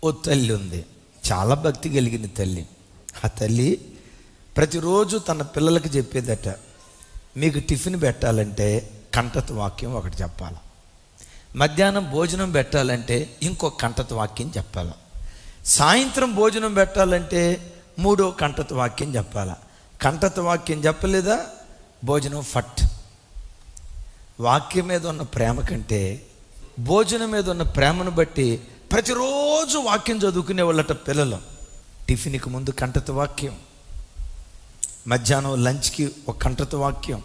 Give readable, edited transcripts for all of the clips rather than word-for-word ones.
ఓ తల్లి ఉంది, చాలా భక్తి కలిగిన తల్లి. ఆ తల్లి ప్రతిరోజు తన పిల్లలకి చెప్పేదట, మీకు టిఫిన్ పెట్టాలంటే కంటత వాక్యం ఒకటి చెప్పాలి, మధ్యాహ్నం భోజనం పెట్టాలంటే ఇంకో కంటత వాక్యం చెప్పాలి, సాయంత్రం భోజనం పెట్టాలంటే మూడో కంటత వాక్యం చెప్పాలి. కంటత వాక్యం చెప్పలేదా భోజనం ఫట్. వాక్యం మీద ఉన్న ప్రేమ కంటే భోజనం మీద ఉన్న ప్రేమను బట్టి ప్రతిరోజు వాక్యం చదువుకునే వాళ్ళట పిల్లలు. టిఫిన్కి ముందు కంటత వాక్యం, మధ్యాహ్నం లంచ్కి ఒక కంటత వాక్యం,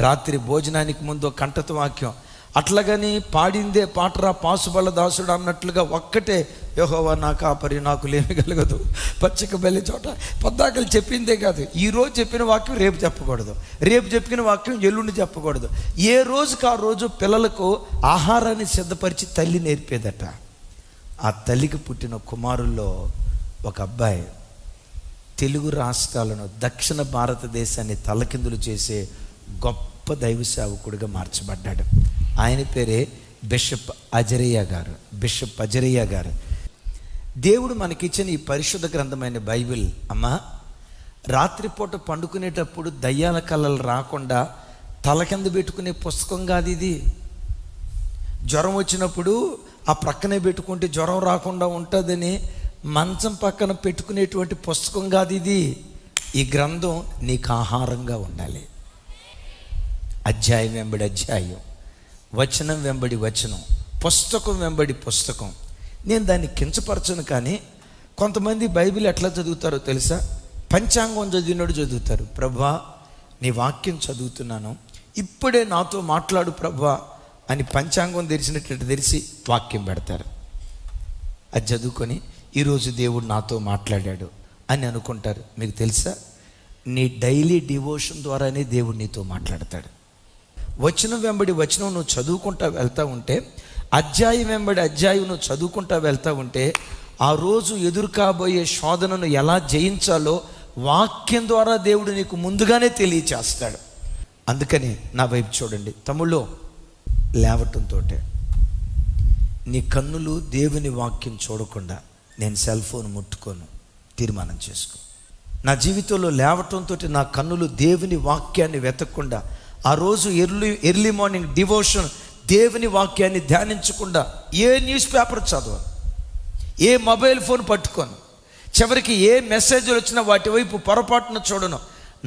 రాత్రి భోజనానికి ముందు ఒక కంటత వాక్యం. అట్లాగని పాడిందే పాటరా పాసుబల దాసుడు అన్నట్లుగా ఒక్కటే యెహోవా నా కాపరి నాకు లేమి కలగదు, పచ్చిక బెల్లి చోట పొద్దాకలు చెప్పిందే కాదు. ఈరోజు చెప్పిన వాక్యం రేపు చెప్పకూడదు, రేపు చెప్పిన వాక్యం ఎల్లుండి చెప్పకూడదు. ఏ రోజుకి ఆ రోజు పిల్లలకు ఆహారాన్ని సిద్ధపరిచి తల్లి నేర్పేదట. ఆ తల్లికి పుట్టిన కుమారుల్లో ఒక అబ్బాయి తెలుగు రాష్ట్రాలను, దక్షిణ భారతదేశాన్ని తలకిందులు చేసే గొప్ప దైవ సేవకుడిగా మార్చబడ్డాడు. ఆయన పేరే బిషప్ అజరయ్య గారు. దేవుడు మనకిచ్చిన ఈ పరిశుద్ధ గ్రంథమైన బైబిల్, అమ్మా రాత్రిపూట పండుకునేటప్పుడు దయ్యాల కళలు రాకుండా తల కింద పెట్టుకునే పుస్తకం కాదు ఇది. జ్వరం వచ్చినప్పుడు ఆ ప్రక్కనే పెట్టుకుంటే జ్వరం రాకుండా ఉంటుందని మంచం పక్కన పెట్టుకునేటువంటి పుస్తకం కాదు ఇది. ఈ గ్రంథం నీకు ఆహారంగా ఉండాలి. అధ్యాయం వెంబడి అధ్యాయం, వచనం వెంబడి వచనం, పుస్తకం వెంబడి పుస్తకం. నేను దాన్ని కించపరచను, కానీ కొంతమంది బైబిల్ ఎట్లా చదువుతారో తెలుసా? పంచాంగం చదివినోడు చదువుతారు. ప్రభువా నీ వాక్యం చదువుతున్నాను, ఇప్పుడే నాతో మాట్లాడు ప్రభువా అని పంచాంగం తెరిచినట్టు తెరిచి వాక్యం పెడతారు. అది చదువుకొని ఈరోజు దేవుడు నాతో మాట్లాడాడు అని అనుకుంటారు. మీకు తెలుసా, నీ డైలీ డివోషన్ ద్వారానే దేవుడు నీతో మాట్లాడతాడు. వచనం వెంబడి వచనం నువ్వు చదువుకుంటా వెళ్తూ ఉంటే, అధ్యాయం వెంబడి అధ్యాయం నువ్వు చదువుకుంటా వెళ్తూ ఉంటే, ఆ రోజు ఎదురు కాబోయే శోధనను ఎలా జయించాలో వాక్యం ద్వారా దేవుడు నీకు ముందుగానే తెలియచేస్తాడు. అందుకని నా వైపు చూడండి తమ్ముళ్ళు, లేవటంతో నీ కన్నులు దేవుని వాక్యం చూడకుండా నేను సెల్ ఫోన్ ముట్టుకోను తీర్మానం చేసుకో. నా జీవితంలో లేవటంతో నా కన్నులు దేవుని వాక్యాన్ని వెతకకుండా, ఆ రోజు ఎర్లీ మార్నింగ్ డివోషన్ దేవుని వాక్యాన్ని ధ్యానించకుండా ఏ న్యూస్ పేపర్ చదవను, ఏ మొబైల్ ఫోన్ పట్టుకోను, చివరికి ఏ మెసేజ్లు వచ్చినా వాటి వైపు పొరపాటున చూడను.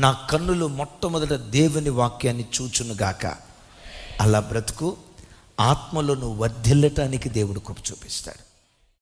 నా కన్నులు మొట్టమొదట దేవుని వాక్యాన్ని చూచునుగాక. అలా బ్రతుకు, ఆత్మలో నువ్వు వర్ధిల్లటానికి దేవుడు కృప చూపిస్తాడు.